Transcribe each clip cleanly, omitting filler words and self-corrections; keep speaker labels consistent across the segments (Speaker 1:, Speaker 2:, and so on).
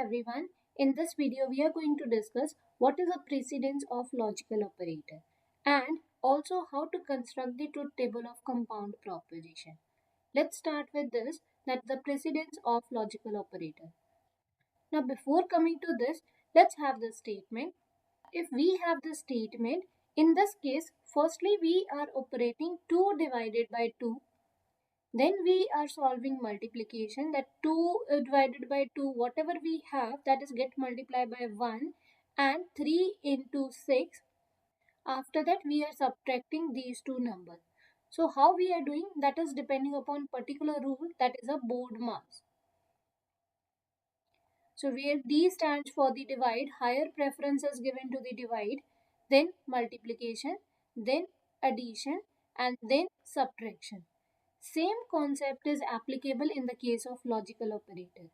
Speaker 1: everyone. In this video, we are going to discuss what is a precedence of logical operator and also how to construct the truth table of compound proposition. Let's start with this, that the precedence of logical operator. Now before coming to this, let's have the statement. If we have the statement, in this case, firstly we are operating 2 divided by 2. Then we are solving multiplication, that 2 divided by 2, whatever we have, that is get multiplied by 1, and 3 into 6. After that we are subtracting these two numbers. So how we are doing, that is depending upon particular rule, that is a board mass. So where D stands for the divide, higher preference is given to the divide, then multiplication, then addition, and then subtraction. Same concept is applicable in the case of logical operator.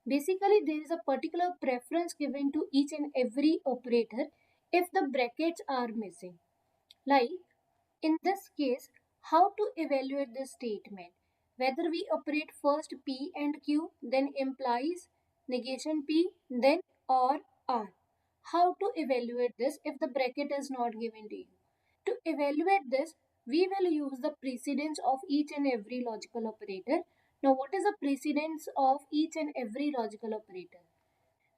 Speaker 1: Basically, there is a particular preference given to each and every operator if the brackets are missing. Like in this case, how to evaluate this statement? Whether we operate first P and Q, then implies negation P, then or R. How to evaluate this if the bracket is not given to you? To evaluate this, we will use the precedence of each and every logical operator. Now, what is the precedence of each and every logical operator?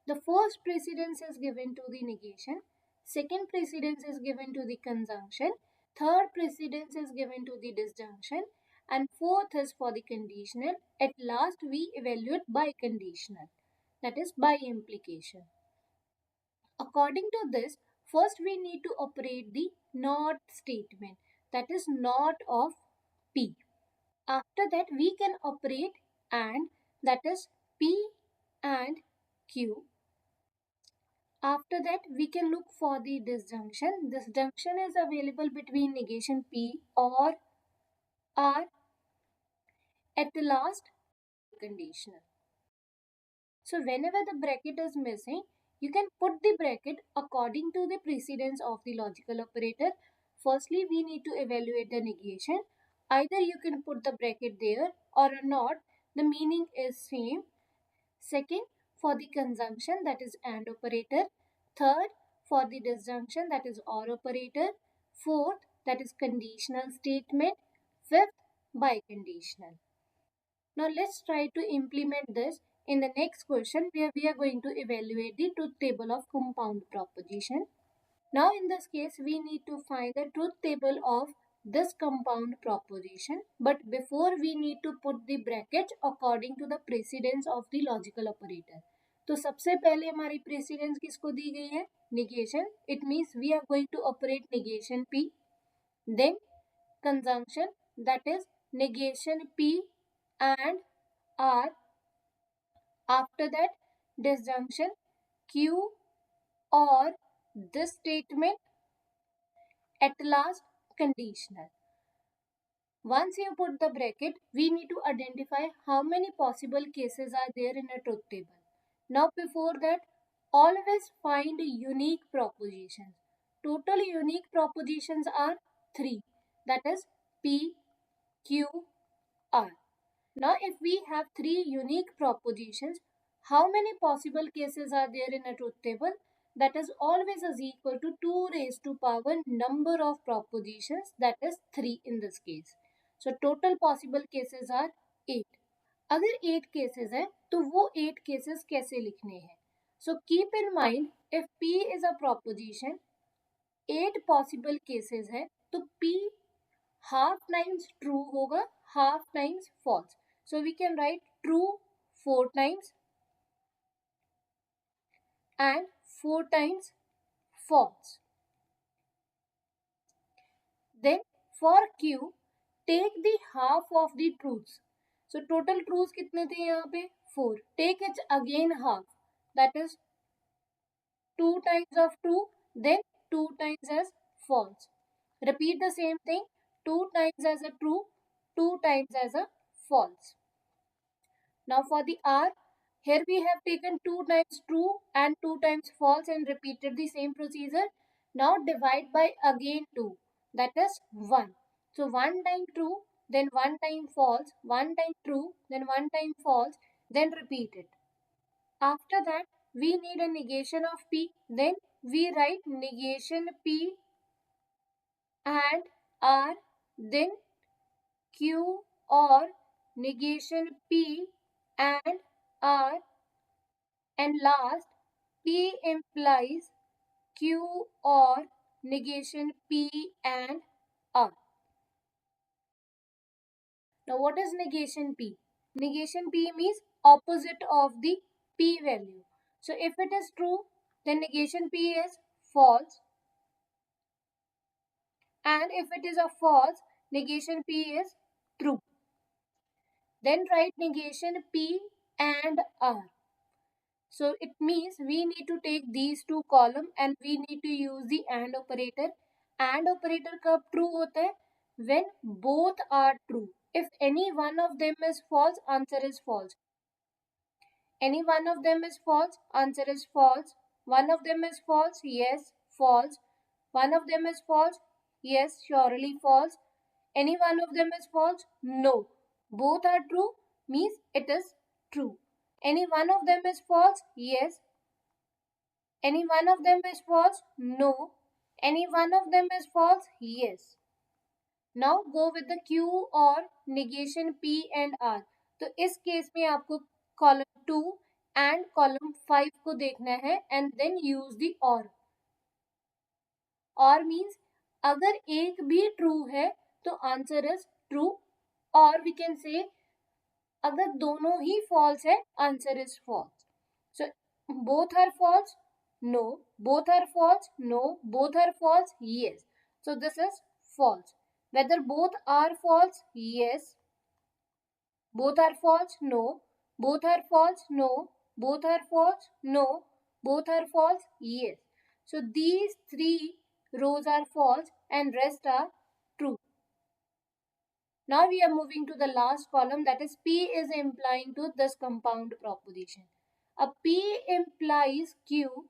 Speaker 1: The first precedence is given to the negation, second precedence is given to the conjunction, third precedence is given to the disjunction, and fourth is for the conditional. At last, we evaluate by conditional, that is by implication. According to this, first we need to operate the not statement, that is not of P. After that we can operate and, that is P and Q. After that we can look for the disjunction. Disjunction is available between negation P or R. At the last, conditional. So whenever the bracket is missing, you can put the bracket according to the precedence of the logical operator. Firstly, we need to evaluate the negation. Either you can put the bracket there or not. The meaning is same. Second, for the conjunction, that is AND operator. Third, for the disjunction, that is OR operator. Fourth, that is conditional statement. Fifth, biconditional. Now let's try to implement this in the next question, where we are going to evaluate the truth table of compound proposition. Now in this case, we need to find the truth table of this compound proposition, but before we need to put the brackets according to the precedence of the logical operator. तो सबसे पहले हमारी precedence किसको दी गई है? Negation. It means we are going to operate negation P. Then conjunction, that is negation P and R. After that, disjunction Q or this statement. At last, conditional. Once you put the bracket, we need to identify how many possible cases are there in a truth table. Now before that, always find unique propositions. Total unique propositions are 3. That is P, Q, R. Now if we have 3 unique propositions, how many possible cases are there in a truth table? That is always is equal to 2 raised to power number of propositions, that is 3 in this case. So total possible cases are 8. अगर 8 cases है तो वो 8 cases कैसे लिखने हैं? So keep in mind, if P is a proposition, 8 possible cases है तो P half times true होगा, half times false. So we can write true 4 times and 4 times false. Then for Q, take the half of the truths. So total truths कितने थे यहाँ पे? 4. Take it again half. That is 2 times of true, then 2 times as false. Repeat the same thing. 2 times as a true, 2 times as a false. Now for the R, here we have taken 2 times true and 2 times false and repeated the same procedure. Now divide by again 2, that is 1. So 1 time true, then 1 time false, 1 time true, then 1 time false, then repeat it. After that, we need a negation of P. Then we write negation P and R, then Q or negation P and R, and last P implies Q or negation P and R. Now what is negation P? Negation P means opposite of the P value. So if it is true, then negation P is false, and if it is a false, negation P is true. Then write negation P and R. So it means we need to take these two column and we need to use the AND operator. AND operator कब true होता है? When both are true. If any one of them is false, answer is false. Any one of them is false, answer is false. One of them is false, yes, false. One of them is false, yes, surely false. Any one of them is false, no. Both are true, means it is true. Any one of them is false, yes. Any one of them is false, no. Any one of them is false, yes. Now go with the Q और negation P and R. तो इस case में आपको column 2 and column 5 को देखना है and then use the or means अगर एक भी true है तो answer is true, or we can say अगर दोनों ही false है answer is false. So both are false, no. Both are false, no. Both are false, yes. So this is false. Whether both are false, yes. Both are false, no. Both are false, no. Both are false, no. Both are false, yes. So these three rows are false and rest are true. Now we are moving to the last column, that is P is implying to this compound proposition. A P implies Q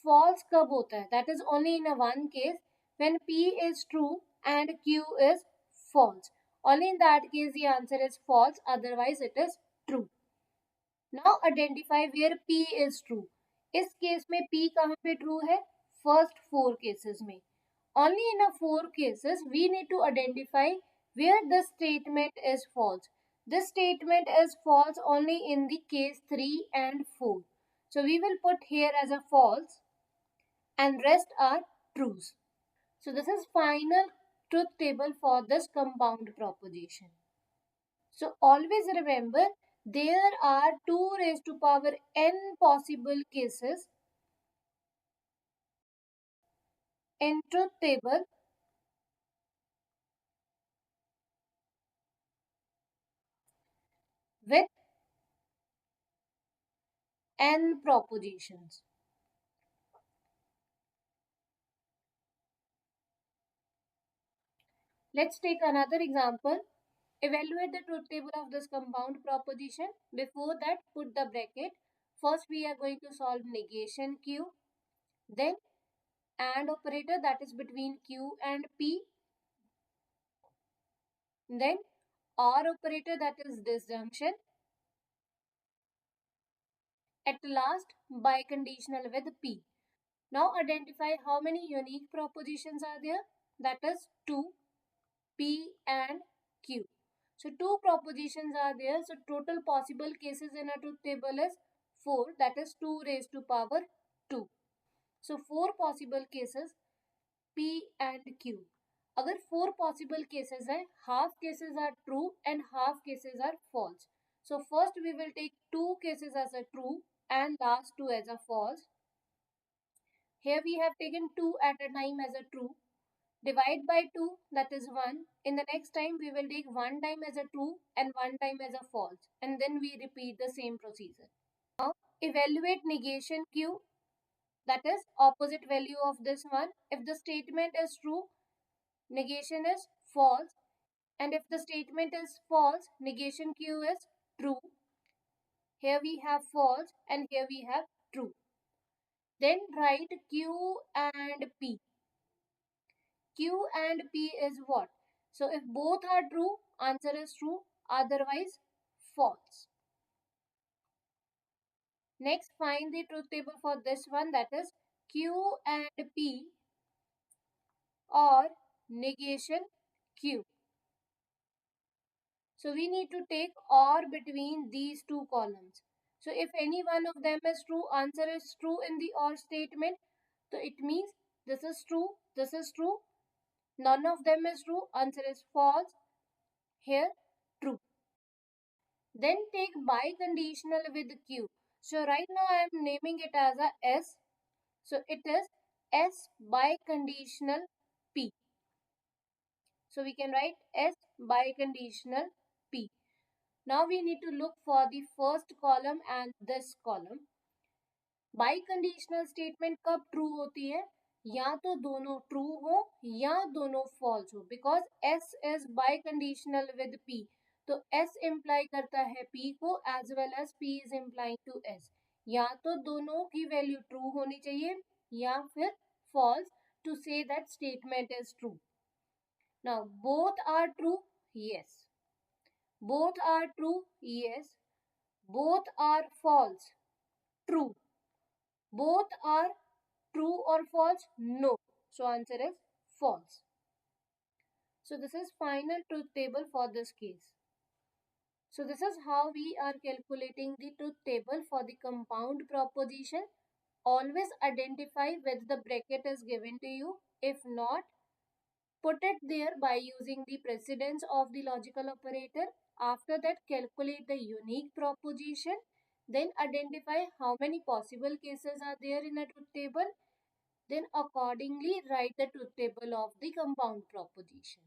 Speaker 1: false कब होता है? That is only in a one case, when P is true and Q is false. Only in that case the answer is false, otherwise it is true. Now identify where P is true. इस case में P कहाँ पे true है? First four cases में. Only in a four cases we need to identify where this statement is false. This statement is false only in the case 3 and 4. So we will put here as a false and rest are trues. So this is final truth table for this compound proposition. So always remember there are 2 raised to power n possible cases in truth table with n propositions. Let's take another example. Evaluate the truth table of this compound proposition. Before that, put the bracket. First, we are going to solve negation Q. Then, AND operator, that is between Q and P. Then, OR operator, that is disjunction. At last, biconditional with P. Now, identify how many unique propositions are there. That is 2, P and Q. So 2 propositions are there. So total possible cases in a truth table is 4. That is 2 raised to power 2. So 4 possible cases P and Q. अगर 4 possible cases है, half cases are true and half cases are false. So first we will take 2 cases as a true and last 2 as a false. Here we have taken 2 at a time as a true. Divide by 2, that is 1. In the next time, we will take 1 time as a true and 1 time as a false. And then we repeat the same procedure. Now, evaluate negation Q. That is opposite value of this one. If the statement is true, negation is false. And if the statement is false, negation Q is true. Here we have false and here we have true. Then write Q and P. Q and P is what? So if both are true, answer is true, otherwise false. Next, find the truth table for this one, that is Q and P or negation Q. So we need to take or between these two columns. So if any one of them is true, answer is true in the or statement. So it means this is true, this is true. None of them is true, answer is false. Here, true. Then take biconditional with Q. So right now I am naming it as a S. So it is S biconditional P. So we can write S biconditional P. Now we need to look for the first column and this column. Biconditional statement कब true होती है? या तो दोनों true हो या दोनों false हो, because S is biconditional with P. तो एस इम्प्लाई करता है पी को as well as P is implying to S. या तो दोनों की वैल्यू ट्रू होनी चाहिए या फिर false to say that statement is true. Now both are true, yes. Both are true, yes. Both are false, true. Both are true or false? No. So answer is false. So this is final truth table for this case. So this is how we are calculating the truth table for the compound proposition. Always identify whether the bracket is given to you. If not, put it there by using the precedence of the logical operator. After that, calculate the unique proposition. Then identify how many possible cases are there in a truth table. Then accordingly write the truth table of the compound proposition.